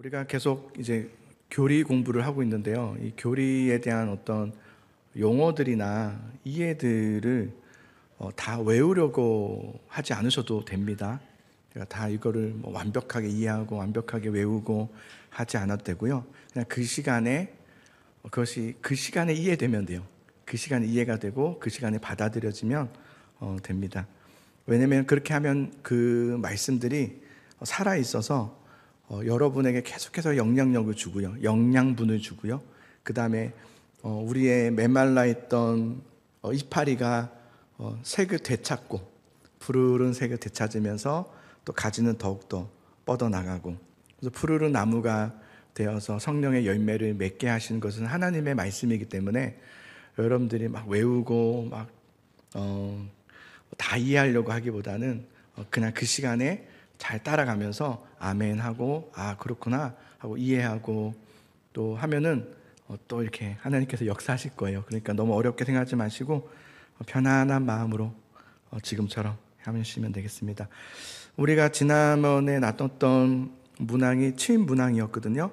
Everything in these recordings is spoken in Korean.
우리가 계속 이제 교리 공부를 하고 있는데요. 이 교리에 대한 어떤 용어들이나 이해들을 다 외우려고 하지 않으셔도 됩니다. 다 이거를 뭐 완벽하게 이해하고 완벽하게 외우고 하지 않아도 되고요. 그냥 그 시간에 그것이 그 시간에 이해되면 돼요. 그 시간에 이해가 되고 그 시간에 받아들여지면 됩니다. 왜냐하면 그렇게 하면 그 말씀들이 살아 있어서 여러분에게 계속해서 영향력을 주고요, 영양분을 주고요. 그 다음에 우리의 메말라 있던 이파리가 색을 되찾고 푸르른 색을 되찾으면서 또 가지는 더욱더 뻗어나가고, 그래서 푸르른 나무가 되어서 성령의 열매를 맺게 하시는 것은 하나님의 말씀이기 때문에 여러분들이 막 외우고 막 다 이해하려고 하기보다는 그냥 그 시간에 잘 따라가면서 아멘 하고 아 그렇구나 하고 이해하고 또 하면은 또 이렇게 하나님께서 역사하실 거예요. 그러니까 너무 어렵게 생각하지 마시고 편안한 마음으로 지금처럼 하시면 되겠습니다. 우리가 지난번에 나눴던 문항이 침 문항이었거든요.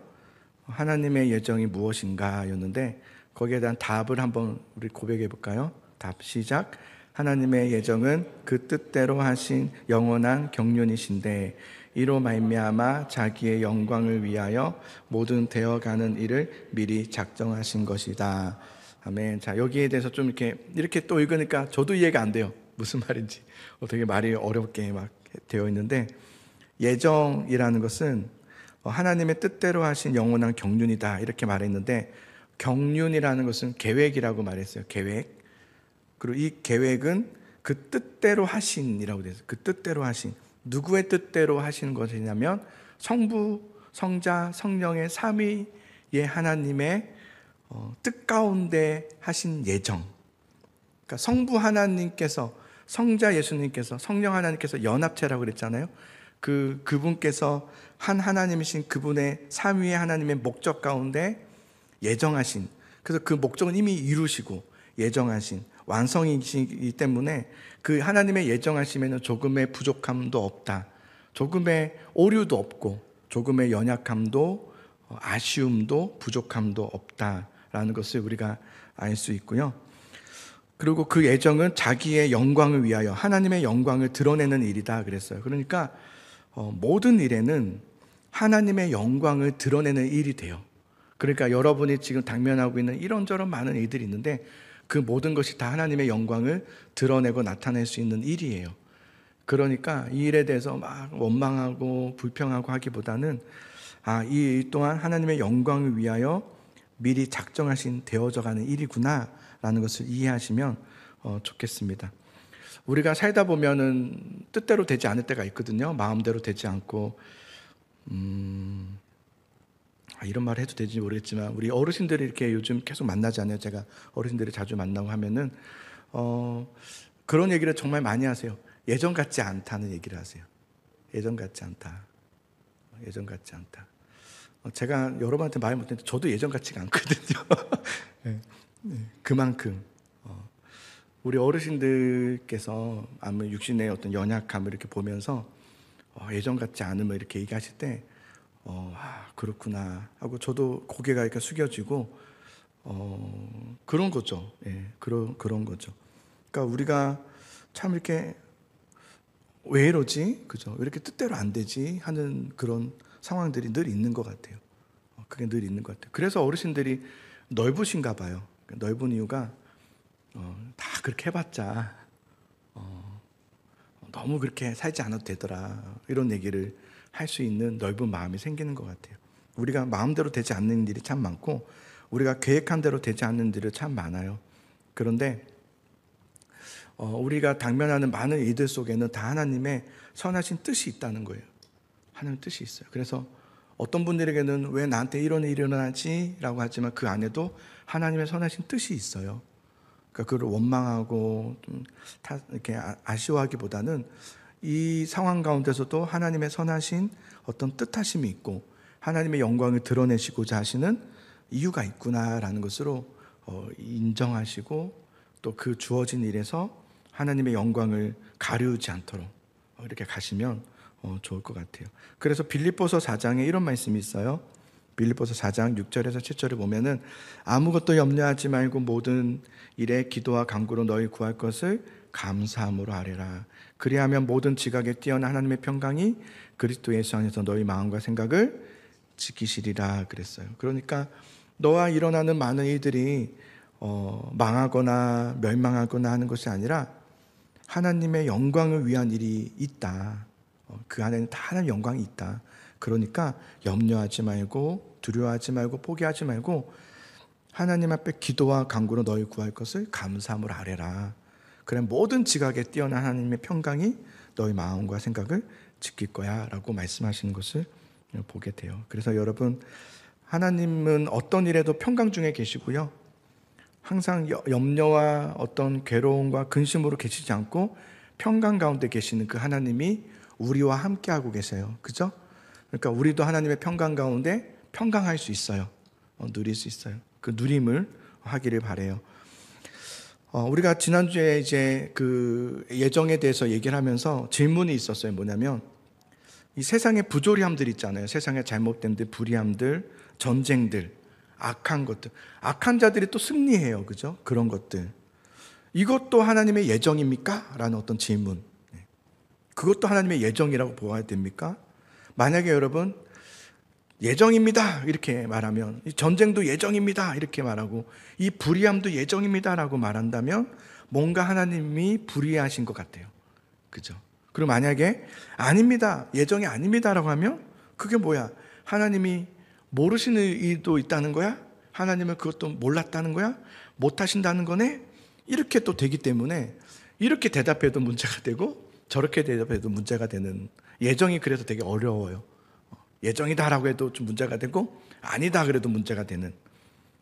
하나님의 예정이 무엇인가 였는데 거기에 대한 답을 한번 우리 고백해 볼까요? 답 시작. 하나님의 예정은 그 뜻대로 하신 영원한 경륜이신데 이로 말미암아 자기의 영광을 위하여 모든 되어가는 일을 미리 작정하신 것이다. 아멘. 자, 여기에 대해서 좀 이렇게 또 읽으니까 저도 이해가 안 돼요. 무슨 말인지. 되게 말이 어렵게 막 되어 있는데, 예정이라는 것은 하나님의 뜻대로 하신 영원한 경륜이다 이렇게 말했는데, 경륜이라는 것은 계획이라고 말했어요. 계획. 그리고 이 계획은 그 뜻대로 하신이라고 되어 있어요. 그 뜻대로 하신. 누구의 뜻대로 하시는 것이냐면 성부, 성자, 성령의 삼위의 하나님의 뜻 가운데 하신 예정. 그러니까 성부 하나님께서, 성자 예수님께서, 성령 하나님께서 연합체라고 그랬잖아요. 그분께서 한 하나님이신 그분의 삼위의 하나님의 목적 가운데 예정하신, 그래서 그 목적은 이미 이루시고 예정하신 완성이시기 때문에 그 하나님의 예정하심에는 조금의 부족함도 없다, 조금의 오류도 없고 조금의 연약함도 아쉬움도 부족함도 없다라는 것을 우리가 알 수 있고요. 그리고 그 예정은 자기의 영광을 위하여 하나님의 영광을 드러내는 일이다 그랬어요. 그러니까 모든 일에는 하나님의 영광을 드러내는 일이 돼요. 그러니까 여러분이 지금 당면하고 있는 이런저런 많은 일들이 있는데 그 모든 것이 다 하나님의 영광을 드러내고 나타낼 수 있는 일이에요. 그러니까 이 일에 대해서 막 원망하고 불평하고 하기보다는 이 일 또한 하나님의 영광을 위하여 미리 작정하신 되어져가는 일이구나 라는 것을 이해하시면 좋겠습니다. 우리가 살다 보면은 뜻대로 되지 않을 때가 있거든요. 마음대로 되지 않고 이런 말 해도 되는지 모르겠지만 우리 어르신들이 이렇게 요즘 계속 만나잖아요. 제가 어르신들이 자주 만나고 하면은 그런 얘기를 정말 많이 하세요. 예전 같지 않다는 얘기를 하세요. 예전 같지 않다. 예전 같지 않다. 제가 여러분한테 말 못했는데 저도 예전 같지가 않거든요. 네. 그만큼 우리 어르신들께서 아무 육신의 어떤 연약함을 이렇게 보면서 예전 같지 않음을 이렇게 얘기하실 때 그렇구나 하고 저도 고개가 이렇게 숙여지고 그런 거죠. 예, 그런 거죠. 그러니까 우리가 참 이렇게 왜 이러지? 그죠? 왜 이렇게 뜻대로 안 되지? 하는 그런 상황들이 늘 있는 것 같아요. 그게 늘 있는 것 같아요. 그래서 어르신들이 넓으신가 봐요. 넓은 이유가 다 그렇게 해봤자 너무 그렇게 살지 않아도 되더라 이런 얘기를 할 수 있는 넓은 마음이 생기는 것 같아요. 우리가 마음대로 되지 않는 일이 참 많고 우리가 계획한 대로 되지 않는 일이 참 많아요. 그런데 우리가 당면하는 많은 일들 속에는 다 하나님의 선하신 뜻이 있다는 거예요. 하나님의 뜻이 있어요. 그래서 어떤 분들에게는 왜 나한테 이런 일이 일어나지? 라고 하지만 그 안에도 하나님의 선하신 뜻이 있어요. 그러니까 그걸 원망하고 좀 이렇게 아쉬워하기보다는 이 상황 가운데서도 하나님의 선하신 어떤 뜻하심이 있고 하나님의 영광을 드러내시고자 하시는 이유가 있구나라는 것으로 인정하시고 또 그 주어진 일에서 하나님의 영광을 가리우지 않도록 이렇게 가시면 좋을 것 같아요. 그래서 빌립보서 4장에 이런 말씀이 있어요. 빌립보서 4장 6절에서 7절을 보면은 아무것도 염려하지 말고 모든 일에 기도와 간구로 너희 구할 것을 감사함으로 아뢰라. 그리하면 모든 지각에 뛰어난 하나님의 평강이 그리스도 예수 안에서 너희 마음과 생각을 지키시리라 그랬어요. 그러니까 너와 일어나는 많은 일들이 망하거나 멸망하거나 하는 것이 아니라 하나님의 영광을 위한 일이 있다. 그 안에는 다 하나님의 영광이 있다. 그러니까 염려하지 말고 두려워하지 말고 포기하지 말고 하나님 앞에 기도와 간구로 너희 구할 것을 감사함으로 아뢰라. 그래 모든 지각에 뛰어난 하나님의 평강이 너희 마음과 생각을 지킬 거야 라고 말씀하시는 것을 보게 돼요. 그래서 여러분, 하나님은 어떤 일에도 평강 중에 계시고요, 항상 염려와 어떤 괴로움과 근심으로 계시지 않고 평강 가운데 계시는 그 하나님이 우리와 함께하고 계세요. 그죠? 그러니까 우리도 하나님의 평강 가운데 평강할 수 있어요. 누릴 수 있어요. 그 누림을 하기를 바라요. 우리가 지난주에 이제 그 예정에 대해서 얘기를 하면서 질문이 있었어요. 뭐냐면 이 세상의 부조리함들 있잖아요. 세상의 잘못된 들, 불의함들, 전쟁들, 악한 것들, 악한 자들이 또 승리해요. 그죠? 그런 것들, 이것도 하나님의 예정입니까? 라는 어떤 질문. 그것도 하나님의 예정이라고 보아야 됩니까? 만약에 여러분 예정입니다 이렇게 말하면, 이 전쟁도 예정입니다 이렇게 말하고, 이 불의함도 예정입니다 라고 말한다면 뭔가 하나님이 불의하신 것 같아요. 그죠? 그리고 만약에 아닙니다, 예정이 아닙니다 라고 하면 그게 뭐야? 하나님이 모르시는 일도 있다는 거야? 하나님은 그것도 몰랐다는 거야? 못하신다는 거네? 이렇게 또 되기 때문에 이렇게 대답해도 문제가 되고 저렇게 대답해도 문제가 되는, 예정이 그래서 되게 어려워요. 예정이다라고 해도 좀 문제가 되고 아니다 그래도 문제가 되는.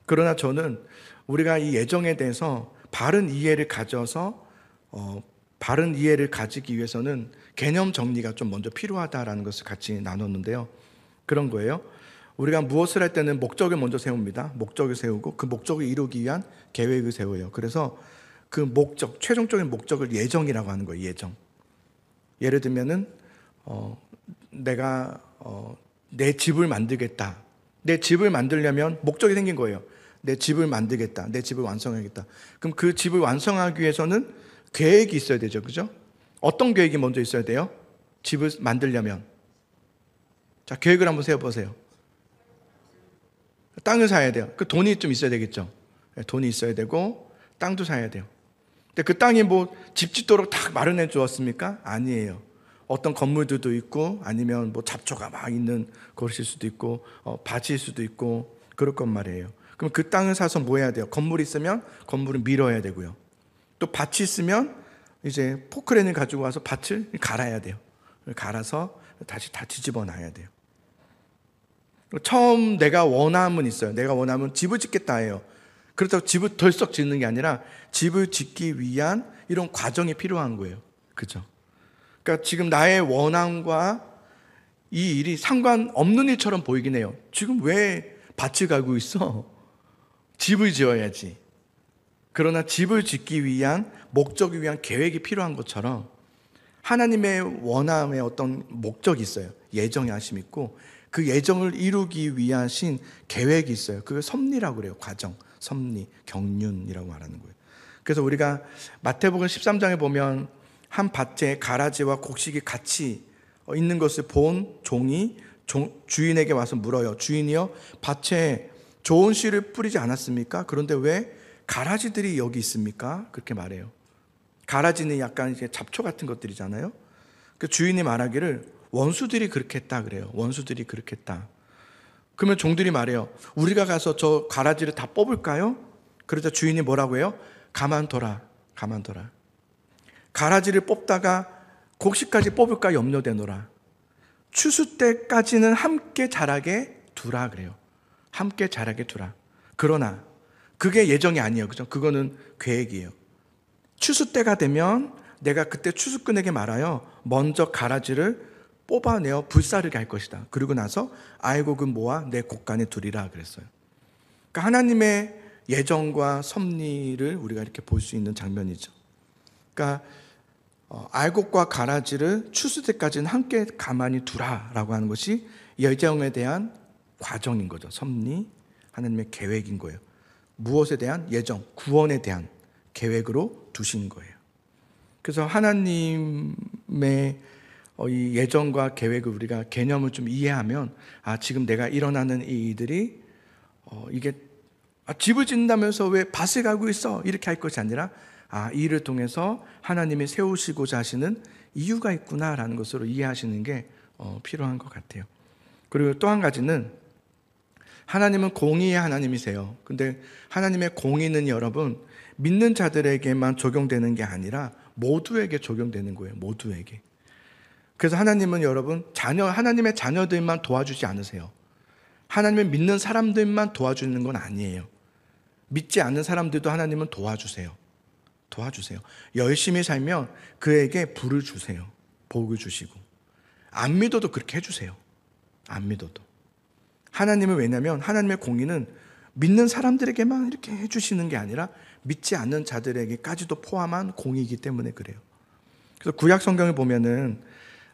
그러나 저는 우리가 이 예정에 대해서 바른 이해를 가져서 바른 이해를 가지기 위해서는 개념 정리가 좀 먼저 필요하다라는 것을 같이 나눴는데요. 그런 거예요. 우리가 무엇을 할 때는 목적을 먼저 세웁니다. 목적을 세우고 그 목적을 이루기 위한 계획을 세워요. 그래서 그 목적, 최종적인 목적을 예정이라고 하는 거예요. 예정. 예를 들면은 내가 내 집을 만들겠다. 내 집을 만들려면 목적이 생긴 거예요. 내 집을 만들겠다. 내 집을 완성하겠다. 그럼 그 집을 완성하기 위해서는 계획이 있어야 되죠. 그죠? 어떤 계획이 먼저 있어야 돼요? 집을 만들려면. 자, 계획을 한번 세워보세요. 땅을 사야 돼요. 그 돈이 좀 있어야 되겠죠. 돈이 있어야 되고 땅도 사야 돼요. 근데 그 땅이 뭐 집 짓도록 딱 마련해 주었습니까? 아니에요. 어떤 건물들도 있고 아니면 뭐 잡초가 막 있는 곳일 수도 있고 밭일 수도 있고 그럴 건 말이에요. 그럼 그 땅을 사서 뭐 해야 돼요? 건물이 있으면 건물을 밀어야 되고요. 또 밭이 있으면 이제 포크레인을 가지고 와서 밭을 갈아야 돼요. 갈아서 다시 다 뒤집어 놔야 돼요. 처음 내가 원함은 있어요. 내가 원함은 집을 짓겠다 해요. 그렇다고 집을 덜썩 짓는 게 아니라 집을 짓기 위한 이런 과정이 필요한 거예요. 그죠? 그러니까 지금 나의 원함과 이 일이 상관없는 일처럼 보이긴 해요. 지금 왜 밭을 가고 있어? 집을 지어야지. 그러나 집을 짓기 위한 목적을 위한 계획이 필요한 것처럼 하나님의 원함의 어떤 목적이 있어요. 예정의 하심이 있고 그 예정을 이루기 위하신 계획이 있어요. 그걸 섭리라고 그래요. 과정, 섭리, 경륜이라고 말하는 거예요. 그래서 우리가 마태복음 13장에 보면 한 밭에 가라지와 곡식이 같이 있는 것을 본 종이 주인에게 와서 물어요. 주인이요, 밭에 좋은 씨를 뿌리지 않았습니까? 그런데 왜 가라지들이 여기 있습니까? 그렇게 말해요. 가라지는 약간 이제 잡초 같은 것들이잖아요. 그 주인이 말하기를 원수들이 그렇게 했다 그래요. 원수들이 그렇게 했다. 그러면 종들이 말해요. 우리가 가서 저 가라지를 다 뽑을까요? 그러자 주인이 뭐라고 해요? 가만둬라. 가만둬라. 가라지를 뽑다가 곡식까지 뽑을까 염려되노라. 추수 때까지는 함께 자라게 두라 그래요. 함께 자라게 두라. 그러나 그게 예정이 아니에요. 그죠? 그거는 계획이에요. 추수 때가 되면 내가 그때 추수꾼에게 말하여 먼저 가라지를 뽑아내어 불사르게 할 것이다. 그리고 나서 아이곡은 모아 내 곡간에 두리라 그랬어요. 그러니까 하나님의 예정과 섭리를 우리가 이렇게 볼 수 있는 장면이죠. 그러니까 알곡과 가라지를 추수 때까지는 함께 가만히 두라라고 하는 것이 예정에 대한 과정인 거죠. 섭리, 하나님의 계획인 거예요. 무엇에 대한 예정, 구원에 대한 계획으로 두신 거예요. 그래서 하나님의 이 예정과 계획을 우리가 개념을 좀 이해하면, 지금 내가 일어나는 이 일들이 이게 집을 짓는다면서 왜 밭을 가고 있어? 이렇게 할 것이 아니라 이 일을 통해서 하나님이 세우시고자 하시는 이유가 있구나라는 것으로 이해하시는 게 필요한 것 같아요. 그리고 또 한 가지는, 하나님은 공의의 하나님이세요. 근데 하나님의 공의는 여러분, 믿는 자들에게만 적용되는 게 아니라 모두에게 적용되는 거예요. 모두에게. 그래서 하나님은 여러분, 하나님의 자녀들만 도와주지 않으세요. 하나님을 믿는 사람들만 도와주는 건 아니에요. 믿지 않는 사람들도 하나님은 도와주세요. 열심히 살면 그에게 부를 주세요. 복을 주시고. 안 믿어도 그렇게 해주세요. 안 믿어도. 하나님은, 왜냐하면 하나님의 공의는 믿는 사람들에게만 이렇게 해주시는 게 아니라 믿지 않는 자들에게까지도 포함한 공의이기 때문에 그래요. 그래서 구약 성경을 보면은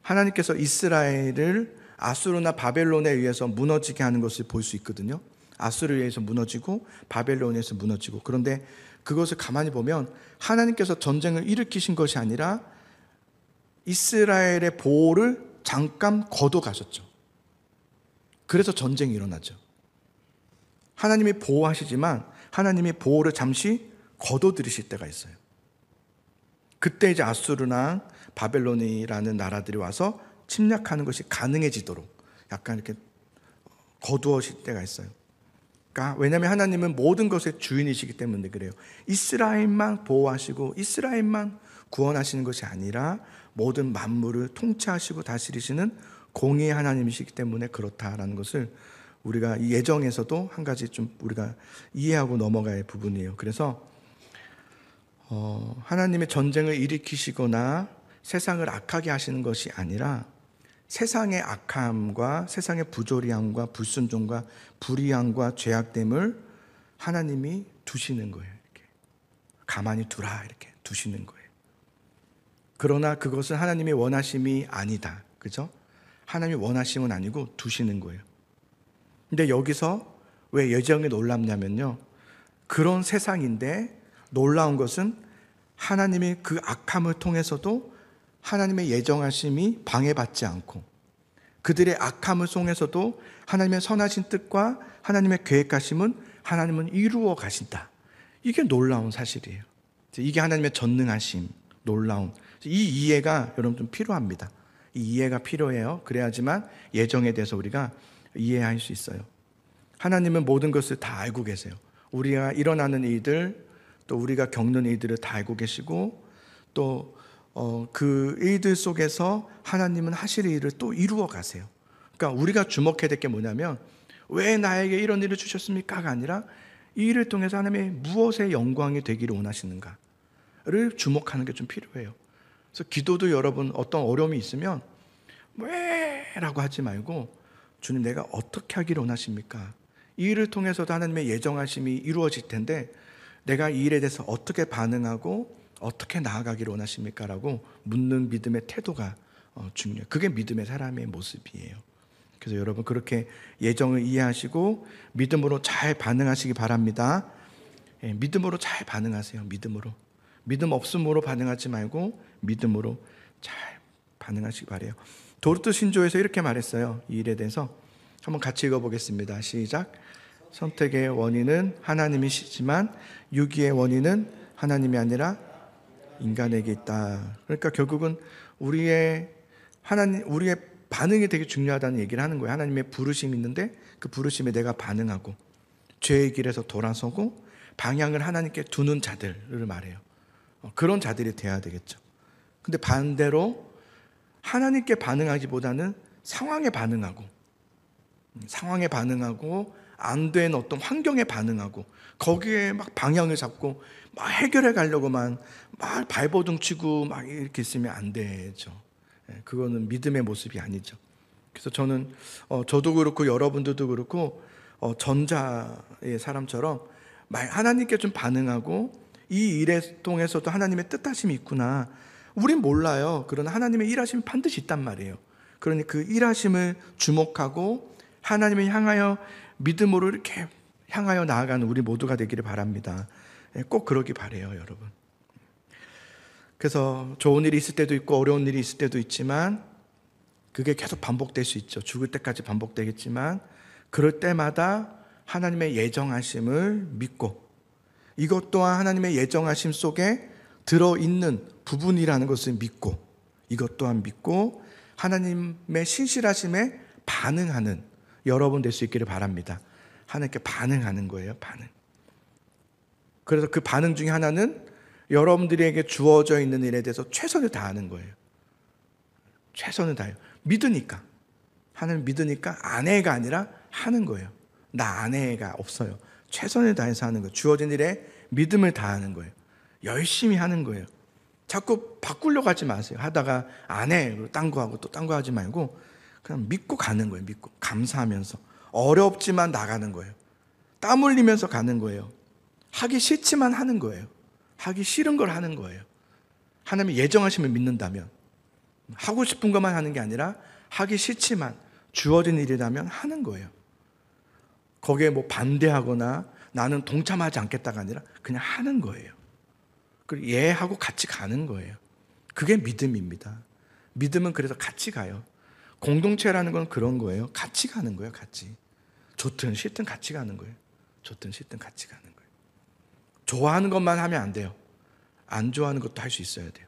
하나님께서 이스라엘을 아수르나 바벨론에 의해서 무너지게 하는 것을 볼 수 있거든요. 아수르에 의해서 무너지고 바벨론에 의해서 무너지고. 그런데 그것을 가만히 보면 하나님께서 전쟁을 일으키신 것이 아니라 이스라엘의 보호를 잠깐 거둬 가셨죠. 그래서 전쟁이 일어나죠. 하나님이 보호하시지만 하나님이 보호를 잠시 거둬들이실 때가 있어요. 그때 이제 아수르나 바벨론이라는 나라들이 와서 침략하는 것이 가능해지도록 약간 이렇게 거두어질 때가 있어요. 그러니까 왜냐하면 하나님은 모든 것의 주인이시기 때문에 그래요. 이스라엘만 보호하시고 이스라엘만 구원하시는 것이 아니라 모든 만물을 통치하시고 다스리시는 공의의 하나님이시기 때문에 그렇다라는 것을 우리가 이 예정에서도 한 가지 좀 우리가 이해하고 넘어가야 할 부분이에요. 그래서 하나님의 전쟁을 일으키시거나 세상을 악하게 하시는 것이 아니라 세상의 악함과 세상의 부조리함과 불순종과 불의함과 죄악됨을 하나님이 두시는 거예요. 이렇게 가만히 두라, 이렇게 두시는 거예요. 그러나 그것은 하나님의 원하심이 아니다. 그죠? 하나님의 원하심은 아니고 두시는 거예요. 근데 여기서 왜 예정이 놀랍냐면요, 그런 세상인데 놀라운 것은 하나님이 그 악함을 통해서도 하나님의 예정하심이 방해받지 않고, 그들의 악함을 통해서도 하나님의 선하신 뜻과 하나님의 계획하심은 하나님은 이루어 가신다. 이게 놀라운 사실이에요. 이게 하나님의 전능하심, 놀라운, 이 이해가 여러분 좀 필요합니다. 이 이해가 필요해요. 그래야지만 예정에 대해서 우리가 이해할 수 있어요. 하나님은 모든 것을 다 알고 계세요. 우리가 일어나는 일들, 또 우리가 겪는 일들을 다 알고 계시고, 또 그 일들 속에서 하나님은 하실 일을 또 이루어 가세요. 그러니까 우리가 주목해야 될 게 뭐냐면, 왜 나에게 이런 일을 주셨습니까가 아니라 이 일을 통해서 하나님의 무엇의 영광이 되기를 원하시는가를 주목하는 게 좀 필요해요. 그래서 기도도 여러분 어떤 어려움이 있으면 왜? 라고 하지 말고, 주님 내가 어떻게 하기를 원하십니까? 이 일을 통해서도 하나님의 예정하심이 이루어질 텐데 내가 이 일에 대해서 어떻게 반응하고 어떻게 나아가기를 원하십니까? 라고 묻는 믿음의 태도가 중요해요. 그게 믿음의 사람의 모습이에요. 그래서 여러분 그렇게 예정을 이해하시고 믿음으로 잘 반응하시기 바랍니다. 믿음으로 잘 반응하세요. 믿음 없음으로 반응하지 말고 믿음으로 잘 반응하시기 바라요. 도르트 신조에서 이렇게 말했어요. 이 일에 대해서 한번 같이 읽어보겠습니다. 시작. 선택의 원인은 하나님이시지만 유기의 원인은 하나님이 아니라 인간에게 있다. 그러니까 결국은 우리의 반응이 되게 중요하다는 얘기를 하는 거예요. 하나님의 부르심이 있는데 그 부르심에 내가 반응하고 죄의 길에서 돌아서고 방향을 하나님께 두는 자들을 말해요. 그런 자들이 돼야 되겠죠. 근데 반대로 하나님께 반응하기보다는 상황에 반응하고 안 된 어떤 환경에 반응하고 거기에 막 방향을 잡고 막 해결해 가려고만 막 발버둥 치고 막 이렇게 있으면 안 되죠. 그거는 믿음의 모습이 아니죠. 그래서 저는 저도 그렇고 여러분들도 그렇고 전자의 사람처럼 하나님께 좀 반응하고 이 일에 통해서도 하나님의 뜻하심이 있구나. 우린 몰라요. 그러나 하나님의 일하심이 반드시 있단 말이에요. 그러니 그 일하심을 주목하고 하나님을 향하여 믿음으로 이렇게 향하여 나아가는 우리 모두가 되기를 바랍니다. 꼭 그러기 바라요, 여러분. 그래서 좋은 일이 있을 때도 있고 어려운 일이 있을 때도 있지만 그게 계속 반복될 수 있죠. 죽을 때까지 반복되겠지만 그럴 때마다 하나님의 예정하심을 믿고 이것 또한 하나님의 예정하심 속에 들어있는 부분이라는 것을 믿고 이것 또한 믿고 하나님의 신실하심에 반응하는 여러분 될 수 있기를 바랍니다. 하나님께 반응하는 거예요. 반응. 그래서 그 반응 중에 하나는 여러분들에게 주어져 있는 일에 대해서 최선을 다하는 거예요. 최선을 다해요. 믿으니까. 하나님 믿으니까 아내가 아니라 하는 거예요. 나 아내가 없어요. 최선을 다해서 하는 거예요. 주어진 일에 믿음을 다하는 거예요. 열심히 하는 거예요. 자꾸 바꾸려고 하지 마세요. 하다가 안 해. 딴 거 하고 또 딴 거 하지 말고 그냥 믿고 가는 거예요. 믿고 감사하면서 어렵지만 나가는 거예요. 땀 흘리면서 가는 거예요. 하기 싫지만 하는 거예요. 하기 싫은 걸 하는 거예요. 하나님의 예정하심을 믿는다면 하고 싶은 것만 하는 게 아니라 하기 싫지만 주어진 일이라면 하는 거예요. 거기에 뭐 반대하거나 나는 동참하지 않겠다가 아니라 그냥 하는 거예요. 그리고 얘하고 같이 가는 거예요. 그게 믿음입니다. 믿음은 그래서 같이 가요. 공동체라는 건 그런 거예요. 같이 가는 거예요. 같이. 좋든 싫든 같이 가는 거예요. 좋든 싫든 같이 가는 거예요. 좋아하는 것만 하면 안 돼요. 안 좋아하는 것도 할 수 있어야 돼요.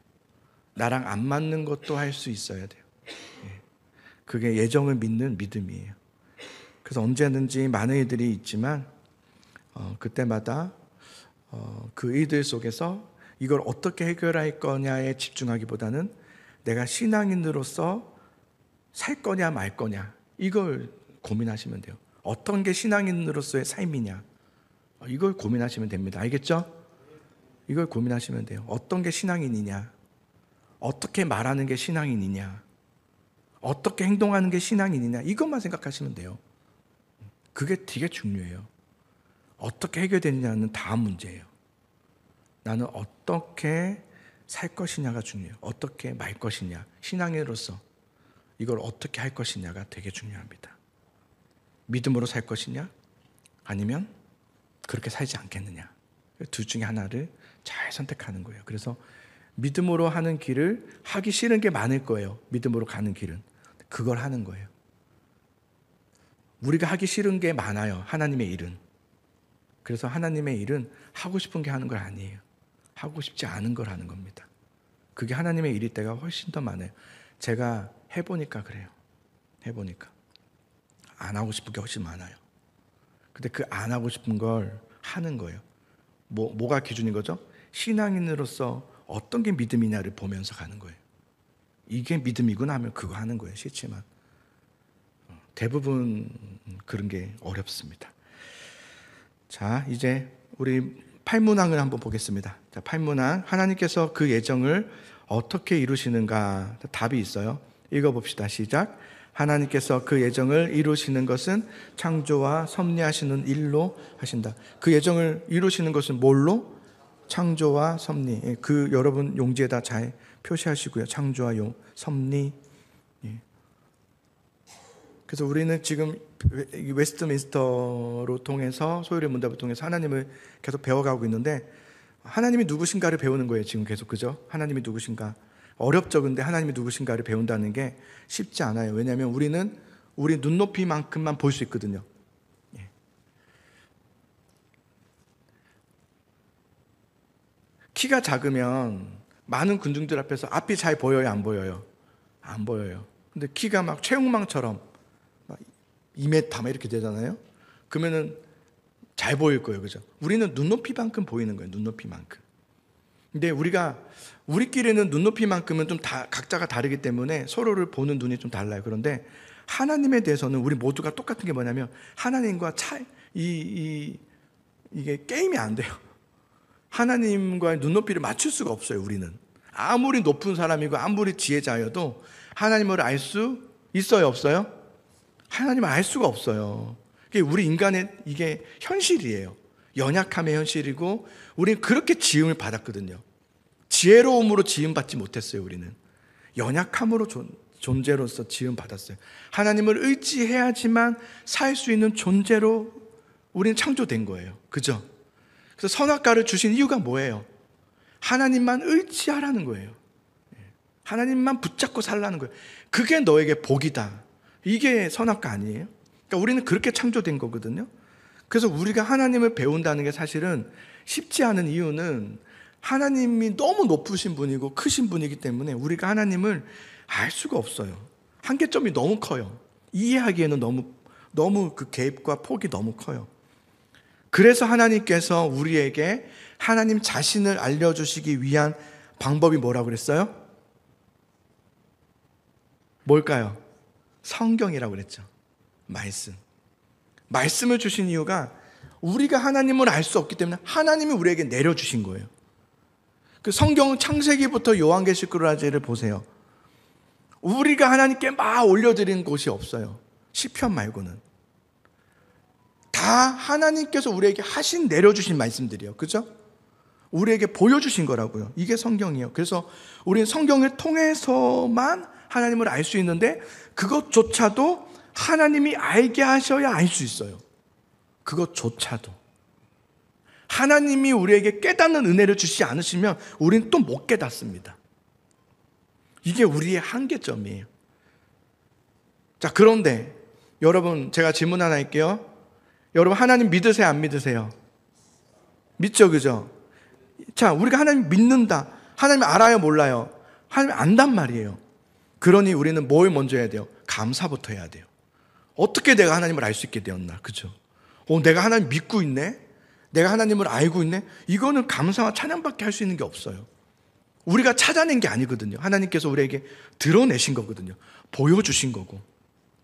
나랑 안 맞는 것도 할 수 있어야 돼요. 그게 예정을 믿는 믿음이에요. 그래서 언제든지 많은 이들이 있지만 그때마다 그 이들 속에서 이걸 어떻게 해결할 거냐에 집중하기보다는 내가 신앙인으로서 살 거냐 말 거냐 이걸 고민하시면 돼요. 어떤 게 신앙인으로서의 삶이냐 이걸 고민하시면 됩니다. 알겠죠? 이걸 고민하시면 돼요. 어떤 게 신앙인이냐, 어떻게 말하는 게 신앙인이냐, 어떻게 행동하는 게 신앙인이냐 이것만 생각하시면 돼요. 그게 되게 중요해요. 어떻게 해결되느냐는 다음 문제예요. 나는 어떻게 살 것이냐가 중요해요. 어떻게 말 것이냐, 신앙인으로서 이걸 어떻게 할 것이냐가 되게 중요합니다. 믿음으로 살 것이냐 아니면 그렇게 살지 않겠느냐, 둘 중에 하나를 잘 선택하는 거예요. 그래서 믿음으로 하는 길을 하기 싫은 게 많을 거예요. 믿음으로 가는 길은 그걸 하는 거예요. 우리가 하기 싫은 게 많아요. 하나님의 일은. 그래서 하나님의 일은 하고 싶은 게 하는 걸 아니에요. 하고 싶지 않은 걸 하는 겁니다. 그게 하나님의 일일 때가 훨씬 더 많아요. 제가 해보니까 그래요. 해보니까 안 하고 싶은 게 훨씬 많아요. 근데 그 안 하고 싶은 걸 하는 거예요. 뭐가 기준인 거죠? 신앙인으로서 어떤 게 믿음이냐를 보면서 가는 거예요. 이게 믿음이구나 하면 그거 하는 거예요. 싫지만 대부분 그런 게 어렵습니다. 자, 이제 우리 팔문항을 한번 보겠습니다. 자, 팔문항. 하나님께서 그 예정을 어떻게 이루시는가? 답이 있어요. 읽어봅시다. 시작. 하나님께서 그 예정을 이루시는 것은 창조와 섭리하시는 일로 하신다. 그 예정을 이루시는 것은 뭘로? 창조와 섭리. 그 여러분 용지에다 잘 표시하시고요. 창조와 섭리. 그래서 우리는 지금 웨스트민스터로 통해서 소율의 문답을 통해서 하나님을 계속 배워가고 있는데 하나님이 누구신가를 배우는 거예요. 지금 계속. 그죠? 하나님이 누구신가. 어렵죠. 근데 하나님이 누구신가를 배운다는 게 쉽지 않아요. 왜냐하면 우리는 우리 눈높이만큼만 볼 수 있거든요. 키가 작으면 많은 군중들 앞에서 앞이 잘 보여요? 안 보여요? 안 보여요. 근데 키가 막 최웅망처럼 막 2m 막 이렇게 되잖아요. 그러면은 잘 보일 거예요. 그죠? 우리는 눈높이만큼 보이는 거예요. 눈높이만큼. 근데 우리끼리는 눈높이만큼은 좀 각자가 다르기 때문에 서로를 보는 눈이 좀 달라요. 그런데 하나님에 대해서는 우리 모두가 똑같은 게 뭐냐면 하나님과 이게 게임이 안 돼요. 하나님과의 눈높이를 맞출 수가 없어요. 우리는 아무리 높은 사람이고 아무리 지혜자여도 하나님을 알 수 있어요? 없어요? 하나님을 알 수가 없어요. 우리 인간의 이게 현실이에요. 연약함의 현실이고 우리는 그렇게 지음을 받았거든요. 지혜로움으로 지음받지 못했어요. 우리는 연약함으로 존재로서 지음받았어요. 하나님을 의지해야지만 살 수 있는 존재로 우리는 창조된 거예요. 그죠? 그래서 선악과를 주신 이유가 뭐예요? 하나님만 의지하라는 거예요. 하나님만 붙잡고 살라는 거예요. 그게 너에게 복이다. 이게 선악과 아니에요? 그러니까 우리는 그렇게 창조된 거거든요. 그래서 우리가 하나님을 배운다는 게 사실은 쉽지 않은 이유는 하나님이 너무 높으신 분이고 크신 분이기 때문에 우리가 하나님을 알 수가 없어요. 한계점이 너무 커요. 이해하기에는 너무 그 개입과 폭이 너무 커요. 그래서 하나님께서 우리에게 하나님 자신을 알려주시기 위한 방법이 뭐라고 그랬어요? 뭘까요? 성경이라고 그랬죠. 말씀을 주신 이유가 우리가 하나님을 알 수 없기 때문에 하나님이 우리에게 내려주신 거예요. 그 성경 창세기부터 요한계시록까지를 보세요. 우리가 하나님께 막 올려드리는 곳이 없어요. 시편 말고는. 다 하나님께서 우리에게 내려주신 말씀들이에요. 그죠? 우리에게 보여주신 거라고요. 이게 성경이에요. 그래서 우리는 성경을 통해서만 하나님을 알 수 있는데 그것조차도 하나님이 알게 하셔야 알 수 있어요. 그것조차도. 하나님이 우리에게 깨닫는 은혜를 주시지 않으시면 우리는 또 못 깨닫습니다. 이게 우리의 한계점이에요. 자, 그런데 여러분, 제가 질문 하나 할게요. 여러분, 하나님 믿으세요? 안 믿으세요? 믿죠, 그죠? 자, 우리가 하나님 믿는다. 하나님 알아요, 몰라요? 하나님 안단 말이에요. 그러니 우리는 뭘 먼저 해야 돼요? 감사부터 해야 돼요. 어떻게 내가 하나님을 알 수 있게 되었나? 그죠? 내가 하나님 믿고 있네? 내가 하나님을 알고 있네? 이거는 감사와 찬양밖에 할 수 있는 게 없어요. 우리가 찾아낸 게 아니거든요. 하나님께서 우리에게 드러내신 거거든요. 보여주신 거고.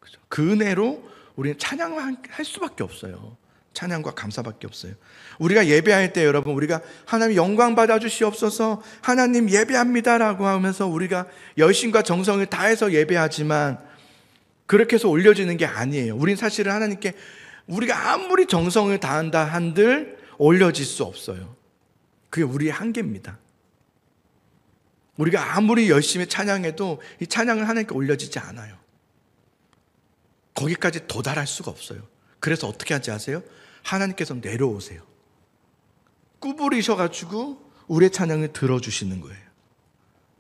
그죠? 그 은혜로 우리는 찬양할 수밖에 없어요. 찬양과 감사밖에 없어요. 우리가 예배할 때 여러분, 우리가 하나님 영광 받아주시옵소서, 하나님 예배합니다라고 하면서 우리가 열심과 정성을 다해서 예배하지만 그렇게 해서 올려지는 게 아니에요. 우린 사실은 하나님께 우리가 아무리 정성을 다한다 한들 올려질 수 없어요. 그게 우리의 한계입니다. 우리가 아무리 열심히 찬양해도 이 찬양을 하나님께 올려지지 않아요. 거기까지 도달할 수가 없어요. 그래서 어떻게 하지 아세요? 하나님께서 내려오세요. 구부리셔가지고 우리의 찬양을 들어주시는 거예요.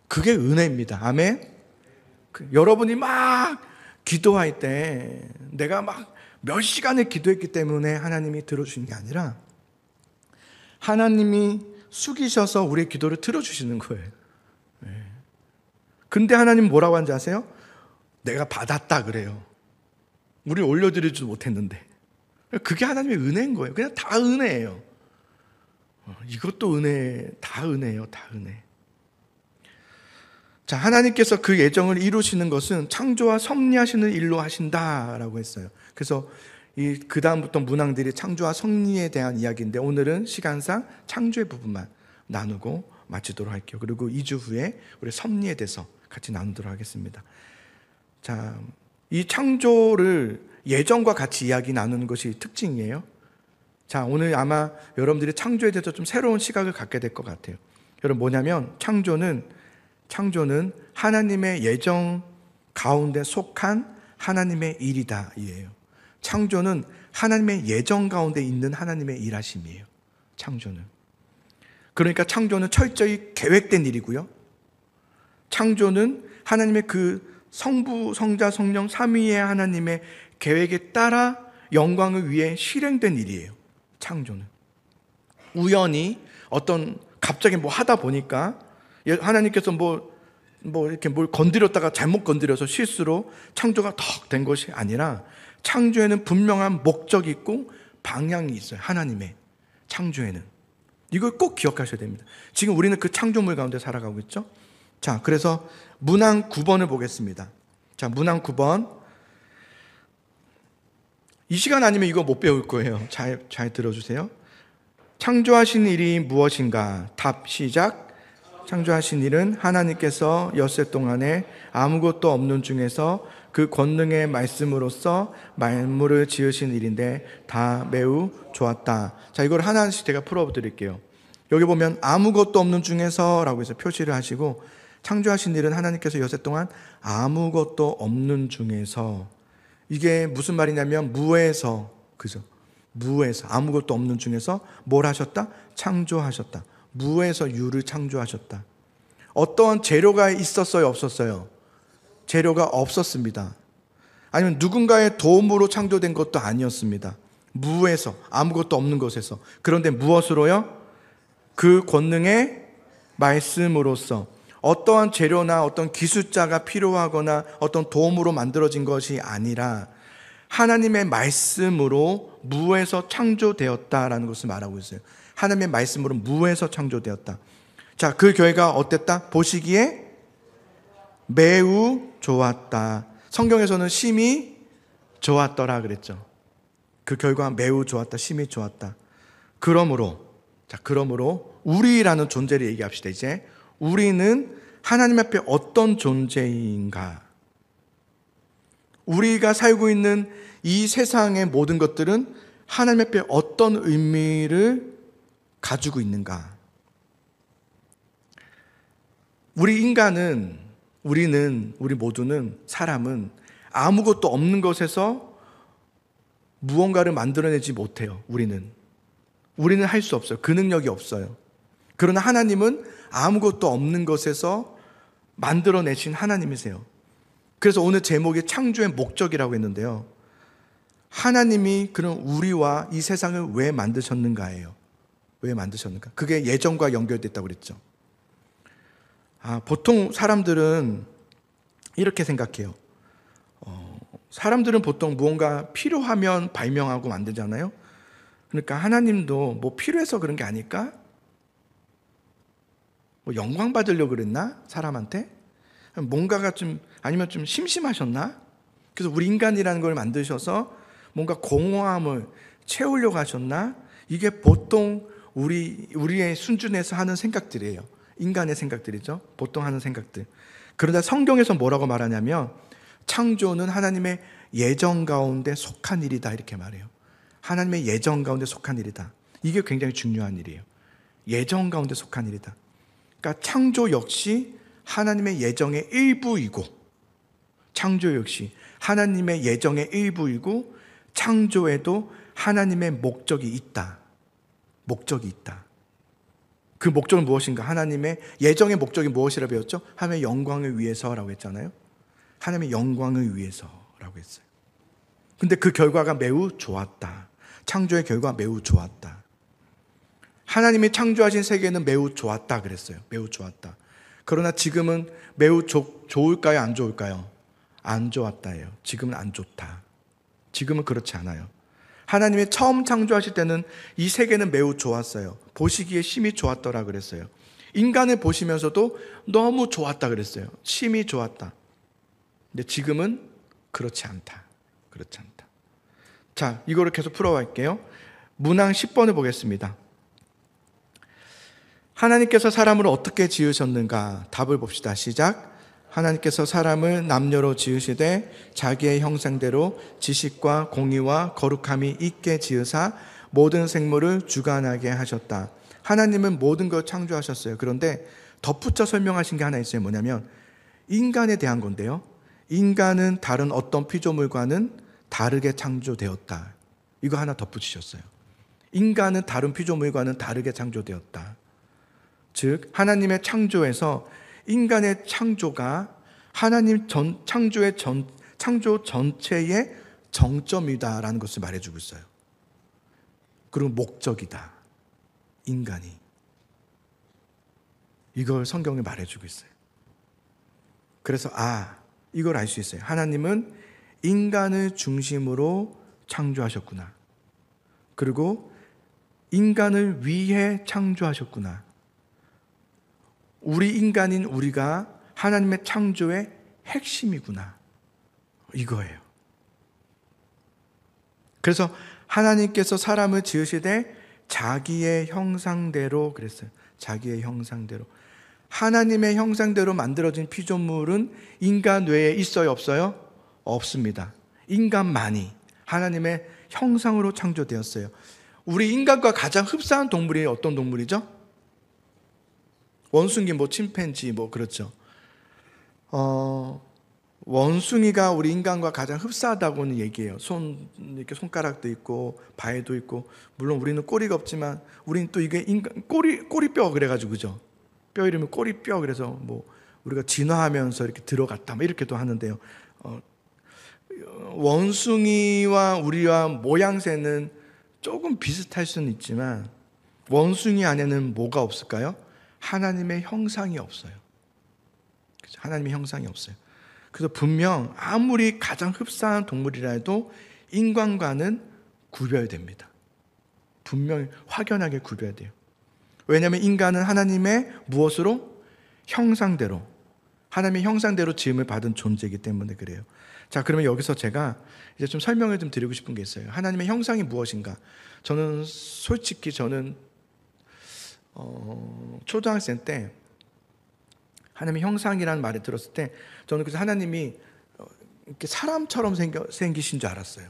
그게 은혜입니다. 아멘? 여러분이 막 기도할 때 내가 막 몇 시간을 기도했기 때문에 하나님이 들어주시는 게 아니라 하나님이 숙이셔서 우리의 기도를 들어주시는 거예요. 근데 하나님 뭐라고 하는지 아세요? 내가 받았다 그래요. 우리 올려드리지도 못했는데. 그게 하나님의 은혜인 거예요. 그냥 다 은혜예요. 이것도 은혜, 다 은혜예요. 다 은혜. 자, 하나님께서 그 예정을 이루시는 것은 창조와 섭리하시는 일로 하신다라고 했어요. 그래서 그 다음부터 문항들이 창조와 섭리에 대한 이야기인데 오늘은 시간상 창조의 부분만 나누고 마치도록 할게요. 그리고 2주 후에 우리 섭리에 대해서 같이 나누도록 하겠습니다. 자, 이 창조를 예정과 같이 이야기 나누는 것이 특징이에요. 자, 오늘 아마 여러분들이 창조에 대해서 좀 새로운 시각을 갖게 될 것 같아요. 여러분, 뭐냐면 창조는 하나님의 예정 가운데 속한 하나님의 일이다 이에요. 창조는 하나님의 예정 가운데 있는 하나님의 일하심이에요. 창조는. 그러니까 창조는 철저히 계획된 일이고요. 창조는 하나님의 그 성부, 성자, 성령 삼위의 하나님의 계획에 따라 영광을 위해 실행된 일이에요. 창조는. 우연히 갑자기 뭐 하다 보니까 하나님께서 이렇게 뭘 건드렸다가 잘못 건드려서 실수로 창조가 턱 된 것이 아니라 창조에는 분명한 목적이 있고 방향이 있어요. 하나님의 창조에는. 이걸 꼭 기억하셔야 됩니다. 지금 우리는 그 창조물 가운데 살아가고 있죠. 자, 그래서 문항 9번을 보겠습니다. 자, 문항 9번. 이 시간 아니면 이거 못 배울 거예요. 잘 들어주세요. 창조하신 일이 무엇인가? 답 시작. 창조하신 일은 하나님께서 엿새 동안에 아무것도 없는 중에서 그 권능의 말씀으로써 만물을 지으신 일인데 다 매우 좋았다. 자, 이걸 하나씩 제가 풀어드릴게요. 여기 보면 아무것도 없는 중에서라고 해서 표시를 하시고, 창조하신 일은 하나님께서 여세 동안 아무것도 없는 중에서, 이게 무슨 말이냐면 무에서, 그죠? 무에서, 아무것도 없는 중에서 뭘 하셨다? 창조하셨다. 무에서 유를 창조하셨다. 어떠한 재료가 있었어요? 없었어요? 재료가 없었습니다. 아니면 누군가의 도움으로 창조된 것도 아니었습니다. 무에서, 아무것도 없는 것에서. 그런데 무엇으로요? 그 권능의 말씀으로써. 어떠한 재료나 어떤 기술자가 필요하거나 어떤 도움으로 만들어진 것이 아니라 하나님의 말씀으로 무에서 창조되었다라는 것을 말하고 있어요. 하나님의 말씀으로 무에서 창조되었다. 자, 그 결과 어땠다? 보시기에 매우 좋았다. 성경에서는 심히 좋았더라 그랬죠. 그 결과 매우 좋았다, 심히 좋았다. 그러므로 우리라는 존재를 얘기합시다. 이제 우리는 하나님 앞에 어떤 존재인가? 우리가 살고 있는 이 세상의 모든 것들은 하나님 앞에 어떤 의미를 가지고 있는가? 우리 모두는, 사람은 아무것도 없는 것에서 무언가를 만들어내지 못해요. 우리는 할 수 없어요. 그 능력이 없어요. 그러나 하나님은 아무것도 없는 것에서 만들어내신 하나님이세요. 그래서 오늘 제목이 창조의 목적이라고 했는데요. 하나님이 그럼 우리와 이 세상을 왜 만드셨는가예요. 왜 만드셨는가? 그게 예정과 연결됐다고 그랬죠. 보통 사람들은 이렇게 생각해요. 사람들은 보통 무언가 필요하면 발명하고 만들잖아요. 그러니까 하나님도 뭐 필요해서 그런 게 아닐까? 뭐 영광 받으려고 그랬나? 사람한테? 뭔가가 아니면 좀 심심하셨나? 그래서 우리 인간이라는 걸 만드셔서 뭔가 공허함을 채우려고 하셨나? 이게 보통 우리의 순준에서 하는 생각들이에요. 인간의 생각들이죠. 보통 하는 생각들. 그러나 성경에서 뭐라고 말하냐면 창조는 하나님의 예정 가운데 속한 일이다 이렇게 말해요. 하나님의 예정 가운데 속한 일이다. 이게 굉장히 중요한 일이에요. 예정 가운데 속한 일이다. 그러니까 창조 역시 하나님의 예정의 일부이고, 창조 역시 하나님의 예정의 일부이고, 창조에도 하나님의 목적이 있다. 목적이 있다. 그 목적은 무엇인가? 하나님의 예정의 목적이 무엇이라고 배웠죠? 하나님의 영광을 위해서라고 했잖아요. 하나님의 영광을 위해서라고 했어요. 근데 그 결과가 매우 좋았다. 창조의 결과 매우 좋았다. 하나님이 창조하신 세계는 매우 좋았다 그랬어요. 매우 좋았다. 그러나 지금은 매우 좋을까요? 안 좋을까요? 안 좋았다예요. 지금은 안 좋다. 지금은 그렇지 않아요. 하나님이 처음 창조하실 때는 이 세계는 매우 좋았어요. 보시기에 심히 좋았더라 그랬어요. 인간을 보시면서도 너무 좋았다 그랬어요. 심히 좋았다. 근데 지금은 그렇지 않다. 그렇지 않다. 자, 이거를 계속 풀어갈게요. 문항 10번을 보겠습니다. 하나님께서 사람을 어떻게 지으셨는가? 답을 봅시다. 시작. 하나님께서 사람을 남녀로 지으시되 자기의 형상대로 지식과 공의와 거룩함이 있게 지으사 모든 생물을 주관하게 하셨다. 하나님은 모든 걸 창조하셨어요. 그런데 덧붙여 설명하신 게 하나 있어요. 뭐냐면 인간에 대한 건데요. 인간은 다른 어떤 피조물과는 다르게 창조되었다. 이거 하나 덧붙이셨어요. 인간은 다른 피조물과는 다르게 창조되었다. 즉 하나님의 창조에서 인간의 창조가 하나님 창조 전체의 정점이다라는 것을 말해주고 있어요. 그리고 목적이다. 인간이. 이걸 성경이 말해주고 있어요. 그래서 이걸 알 수 있어요. 하나님은 인간을 중심으로 창조하셨구나. 그리고 인간을 위해 창조하셨구나. 우리 인간인 우리가 하나님의 창조의 핵심이구나. 이거예요. 그래서 하나님께서 사람을 지으시되 자기의 형상대로 그랬어요. 자기의 형상대로. 하나님의 형상대로 만들어진 피조물은 인간 외에 있어요? 없어요? 없습니다. 인간만이 하나님의 형상으로 창조되었어요. 우리 인간과 가장 흡사한 동물이 어떤 동물이죠? 원숭이, 뭐 침팬지, 뭐 그렇죠. 원숭이가 우리 인간과 가장 흡사하다고는 얘기해요. 이렇게 손가락도 있고 발도 있고, 물론 우리는 꼬리가 없지만 우리는 또 이게 꼬리뼈 그래가지고, 그죠? 뼈 이름이 꼬리뼈. 그래서 뭐 우리가 진화하면서 이렇게 들어갔다 뭐 이렇게도 하는데요. 원숭이와 우리와 모양새는 조금 비슷할 수는 있지만 원숭이 안에는 뭐가 없을까요? 하나님의 형상이 없어요. 그죠? 하나님의 형상이 없어요. 그래서 분명 아무리 가장 흡사한 동물이라 해도 인간과는 구별됩니다. 분명히 확연하게 구별돼요. 왜냐하면 인간은 하나님의 무엇으로? 형상대로, 하나님의 형상대로 지음을 받은 존재이기 때문에 그래요. 자, 그러면 여기서 제가 이제 좀 설명을 좀 드리고 싶은 게 있어요. 하나님의 형상이 무엇인가? 저는 솔직히 초등학생 때 하나님의 형상이라는 말을 들었을 때 저는 그래서 하나님이 이렇게 사람처럼 생기신 줄 알았어요.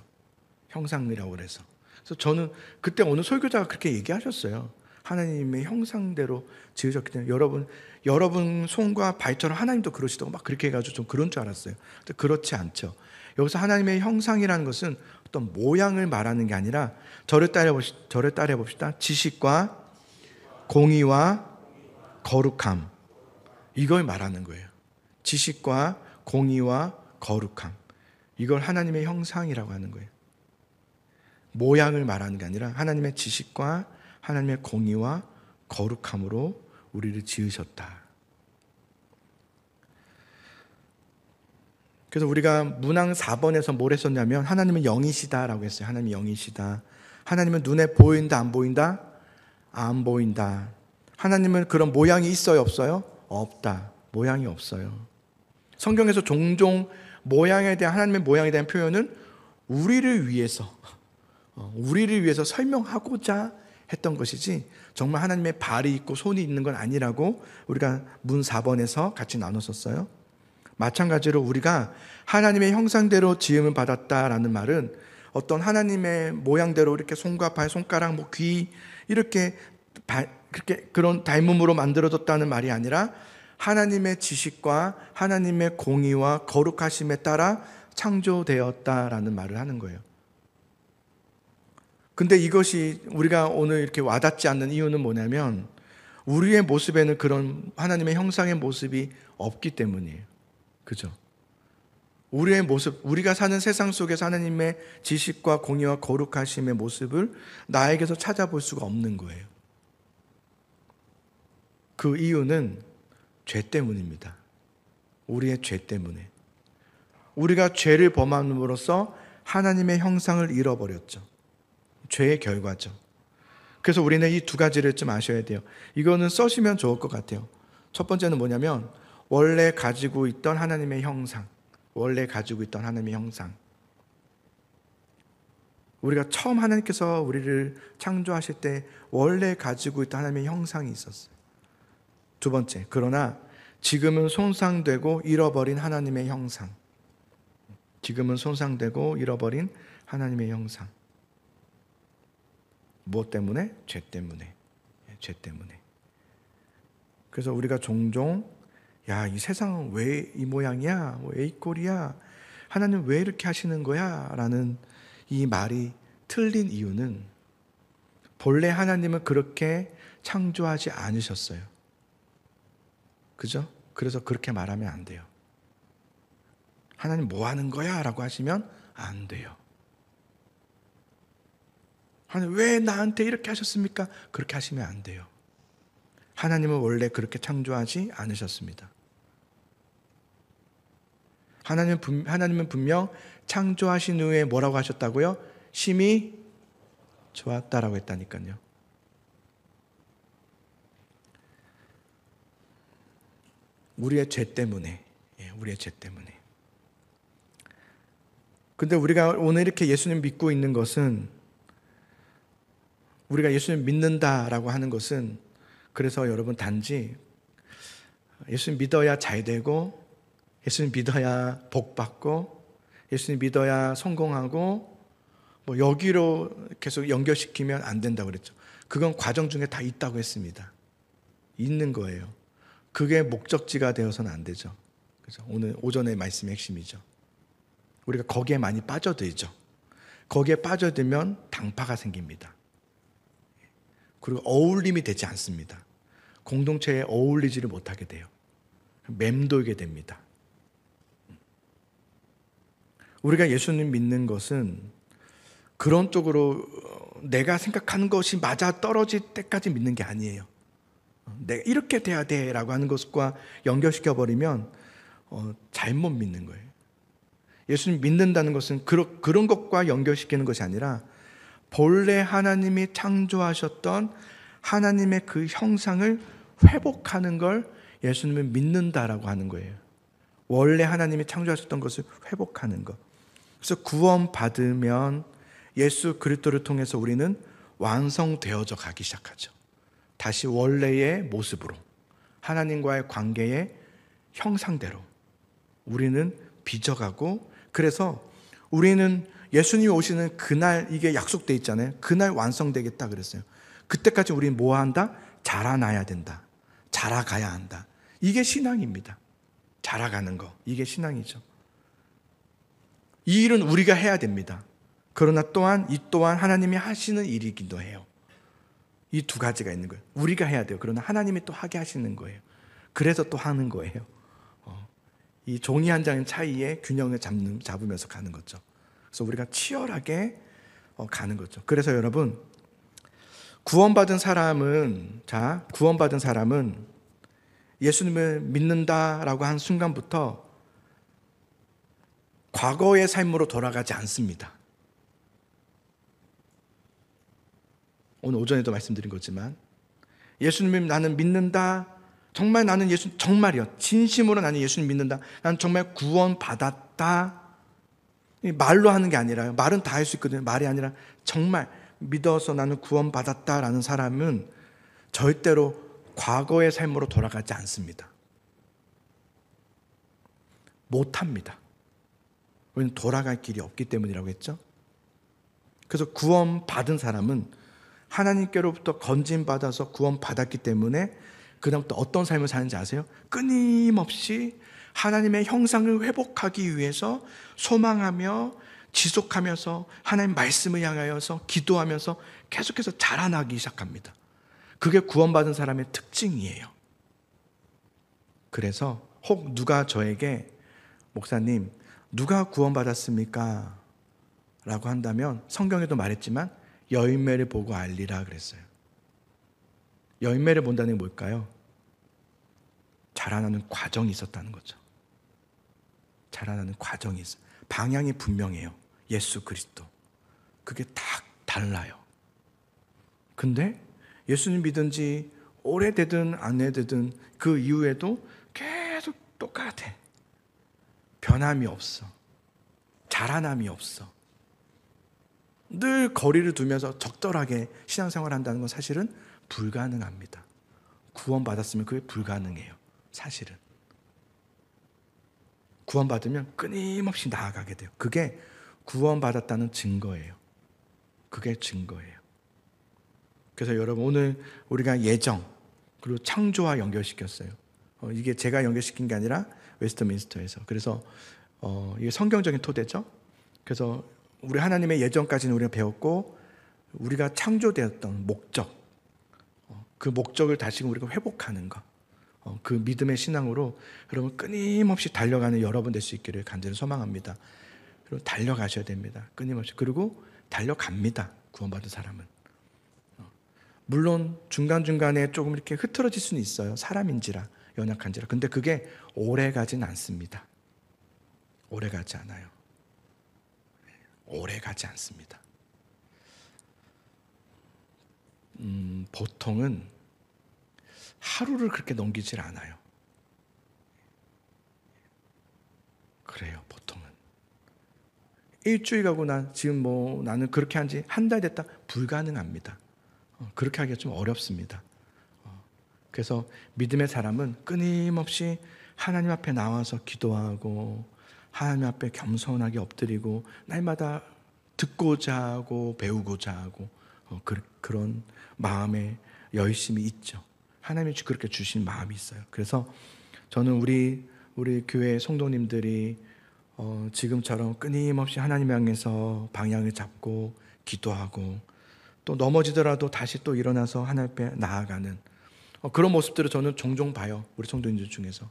형상이라고 그래서. 그래서 저는 그때 어느 설교자가 그렇게 얘기하셨어요. 하나님의 형상대로 지으셨기 때문에 여러분 손과 발처럼 하나님도 그러시다고 막 그렇게 해가지고 좀 그런 줄 알았어요. 근데 그렇지 않죠. 여기서 하나님의 형상이라는 것은 어떤 모양을 말하는 게 아니라 저를 따라해 봅시다. 지식과 공의와 거룩함, 이걸 말하는 거예요. 지식과 공의와 거룩함, 이걸 하나님의 형상이라고 하는 거예요. 모양을 말하는 게 아니라 하나님의 지식과 하나님의 공의와 거룩함으로 우리를 지으셨다. 그래서 우리가 문항 4번에서 뭘 했었냐면 하나님은 영이시다라고 했어요. 하나님이 영이시다. 하나님은 눈에 보인다, 안 보인다? 안 보인다. 하나님은 그런 모양이 있어요, 없어요? 없다. 모양이 없어요. 성경에서 종종 하나님의 모양에 대한 표현은 우리를 위해서 설명하고자 했던 것이지 정말 하나님의 발이 있고 손이 있는 건 아니라고 우리가 문 4번에서 같이 나눴었어요. 마찬가지로 우리가 하나님의 형상대로 지음을 받았다라는 말은 어떤 하나님의 모양대로 이렇게 손과 발, 손가락, 뭐 귀 이렇게 그런 닮음으로 만들어졌다는 말이 아니라 하나님의 지식과 하나님의 공의와 거룩하심에 따라 창조되었다라는 말을 하는 거예요. 근데 이것이 우리가 오늘 이렇게 와닿지 않는 이유는 뭐냐면 우리의 모습에는 그런 하나님의 형상의 모습이 없기 때문이에요. 그죠? 우리의 모습, 우리가 사는 세상 속에서 하나님의 지식과 공의와 거룩하심의 모습을 나에게서 찾아볼 수가 없는 거예요. 그 이유는 죄 때문입니다. 우리의 죄 때문에. 우리가 죄를 범함으로써 하나님의 형상을 잃어버렸죠. 죄의 결과죠. 그래서 우리는 이 두 가지를 좀 아셔야 돼요. 이거는 써시면 좋을 것 같아요. 첫 번째는 뭐냐면 원래 가지고 있던 하나님의 형상. 우리가 처음 하나님께서 우리를 창조하실 때 원래 가지고 있던 하나님의 형상이 있었어요. 두 번째, 그러나 지금은 손상되고 잃어버린 하나님의 형상. 무엇 때문에? 죄 때문에. 그래서 우리가 종종 이 세상은 왜 이 모양이야? 왜 이 꼴이야? 하나님 왜 이렇게 하시는 거야? 라는 이 말이 틀린 이유는 본래 하나님은 그렇게 창조하지 않으셨어요. 그죠? 그래서 그렇게 말하면 안 돼요. 하나님 뭐 하는 거야? 라고 하시면 안 돼요. 하나님 왜 나한테 이렇게 하셨습니까? 그렇게 하시면 안 돼요. 하나님은 원래 그렇게 창조하지 않으셨습니다. 하나님은 분명 창조하신 후에 뭐라고 하셨다고요? 심히 좋았다라고 했다니까요. 우리의 죄 때문에. 근데 우리가 오늘 이렇게 예수님 믿고 있는 것은, 우리가 예수님 믿는다라고 하는 것은, 그래서 여러분 단지 예수님 믿어야 잘 되고, 예수님 믿어야 복 받고, 예수님 믿어야 성공하고, 뭐 여기로 계속 연결시키면 안 된다고 그랬죠. 그건 과정 중에 다 있다고 했습니다. 있는 거예요. 그게 목적지가 되어서는 안 되죠. 그죠? 오늘 오전의 말씀의 핵심이죠. 우리가 거기에 많이 빠져들죠. 거기에 빠져들면 당파가 생깁니다. 그리고 어울림이 되지 않습니다. 공동체에 어울리지를 못하게 돼요. 맴돌게 됩니다. 우리가 예수님 믿는 것은 그런 쪽으로 내가 생각하는 것이 맞아 떨어질 때까지 믿는 게 아니에요. 내가 이렇게 돼야 돼라고 하는 것과 연결시켜버리면 잘못 믿는 거예요. 예수님 믿는다는 것은 그런 것과 연결시키는 것이 아니라 본래 하나님이 창조하셨던 하나님의 그 형상을 회복하는 걸 예수님을 믿는다라고 하는 거예요. 원래 하나님이 창조하셨던 것을 회복하는 것. 그래서 구원받으면 예수 그리스도를 통해서 우리는 완성되어져 가기 시작하죠. 다시 원래의 모습으로, 하나님과의 관계의 형상대로 우리는 빚어가고, 그래서 우리는 예수님이 오시는 그날, 이게 약속돼 있잖아요. 그날 완성되겠다 그랬어요. 그때까지 우리는 뭐 한다? 자라나야 된다. 자라가야 한다. 이게 신앙입니다. 자라가는 거, 이게 신앙이죠. 이 일은 우리가 해야 됩니다. 그러나 이 또한 하나님이 하시는 일이기도 해요. 이 두 가지가 있는 거예요. 우리가 해야 돼요. 그러나 하나님이 또 하게 하시는 거예요. 그래서 또 하는 거예요. 이 종이 한 장의 차이에 균형을 잡으면서 가는 거죠. 그래서 우리가 치열하게 가는 거죠. 그래서 여러분, 구원받은 사람은 예수님을 믿는다라고 한 순간부터 과거의 삶으로 돌아가지 않습니다. 오늘 오전에도 말씀드린 거지만, 예수님을 나는 믿는다, 정말 나는 정말이요, 진심으로 나는 예수님 믿는다, 나는 정말 구원받았다, 말로 하는 게 아니라요, 말은 다 할 수 있거든요. 말이 아니라 정말 믿어서 나는 구원받았다라는 사람은 절대로 과거의 삶으로 돌아가지 않습니다. 못합니다. 왜냐하면 돌아갈 길이 없기 때문이라고 했죠. 그래서 구원받은 사람은 하나님께로부터 건진받아서 구원받았기 때문에 그다음부터 어떤 삶을 사는지 아세요? 끊임없이 하나님의 형상을 회복하기 위해서 소망하며 지속하면서 하나님 말씀을 향하여서 기도하면서 계속해서 자라나기 시작합니다. 그게 구원받은 사람의 특징이에요. 그래서 혹 누가 저에게 목사님, 누가 구원받았습니까? 라고 한다면 성경에도 말했지만 열매를 보고 알리라 그랬어요. 열매를 본다는 게 뭘까요? 자라나는 과정이 있었다는 거죠. 자라나는 과정이 있어요. 방향이 분명해요. 예수 그리스도. 그게 다 달라요. 근데 예수님 믿은 지 오래되든 안 오래되든 그 이후에도 계속 똑같아. 변함이 없어. 자라남이 없어. 늘 거리를 두면서 적절하게 신앙생활을 한다는 건 사실은 불가능합니다. 구원받았으면 그게 불가능해요. 사실은. 구원받으면 끊임없이 나아가게 돼요. 그게 구원받았다는 증거예요. 그게 증거예요. 그래서 여러분, 오늘 우리가 예정 그리고 창조와 연결시켰어요. 이게 제가 연결시킨 게 아니라 웨스트민스터에서. 그래서 이게 성경적인 토대죠. 그래서 우리 하나님의 예정까지는 우리가 배웠고, 우리가 창조되었던 목적, 그 목적을 다시금 우리가 회복하는 것, 그 믿음의 신앙으로 여러분 끊임없이 달려가는 여러분 될 수 있기를 간절히 소망합니다. 그리고 달려가셔야 됩니다. 끊임없이. 그리고 달려갑니다. 구원받은 사람은. 물론 중간중간에 조금 이렇게 흐트러질 수는 있어요. 사람인지라, 연약한지라. 근데 그게 오래 가진 않습니다. 오래 가지 않아요. 오래 가지 않습니다. 보통은 하루를 그렇게 넘기질 않아요. 그래요, 보통은. 일주일 가고 지금 나는 그렇게 한 지 한 달 됐다. 불가능합니다. 그렇게 하기가 좀 어렵습니다. 그래서 믿음의 사람은 끊임없이 하나님 앞에 나와서 기도하고 하나님 앞에 겸손하게 엎드리고 날마다 듣고자 하고 배우고자 하고 그런 마음에 열심이 있죠. 하나님이 그렇게 주신 마음이 있어요. 그래서 저는 우리 교회 성도님들이 지금처럼 끊임없이 하나님 향해서 방향을 잡고 기도하고 또 넘어지더라도 다시 또 일어나서 하나님 앞에 나아가는 그런 모습들을 저는 종종 봐요. 우리 성도님들 중에서.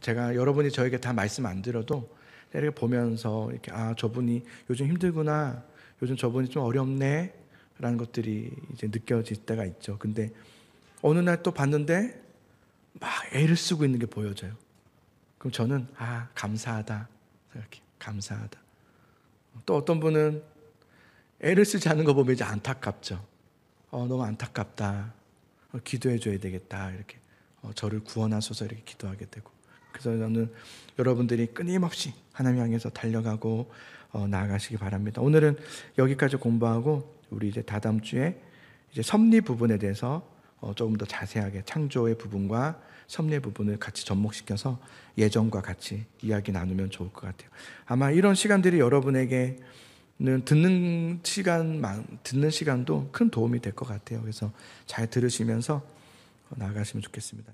제가 여러분이 저에게 다 말씀 안 드려도 이렇게 보면서 이렇게 저분이 요즘 힘들구나, 요즘 저분이 좀 어렵네 라는 것들이 이제 느껴질 때가 있죠. 근데 어느 날 또 봤는데 막 애를 쓰고 있는 게 보여져요. 그럼 저는 감사하다 생각해요. 감사하다. 또 어떤 분은 애를 쓰지 않는 거 보면 이제 안타깝죠. 너무 안타깝다. 기도해 줘야 되겠다. 이렇게 저를 구원하소서 이렇게 기도하게 되고. 그래서 저는 여러분들이 끊임없이 하나님 향해서 달려가고 나아가시기 바랍니다. 오늘은 여기까지 공부하고 우리 이제 다다음 주에 이제 섭리 부분에 대해서 조금 더 자세하게 창조의 부분과 섭리의 부분을 같이 접목시켜서 예전과 같이 이야기 나누면 좋을 것 같아요. 아마 이런 시간들이 여러분에게는 듣는 시간도 큰 도움이 될 것 같아요. 그래서 잘 들으시면서 나아가시면 좋겠습니다.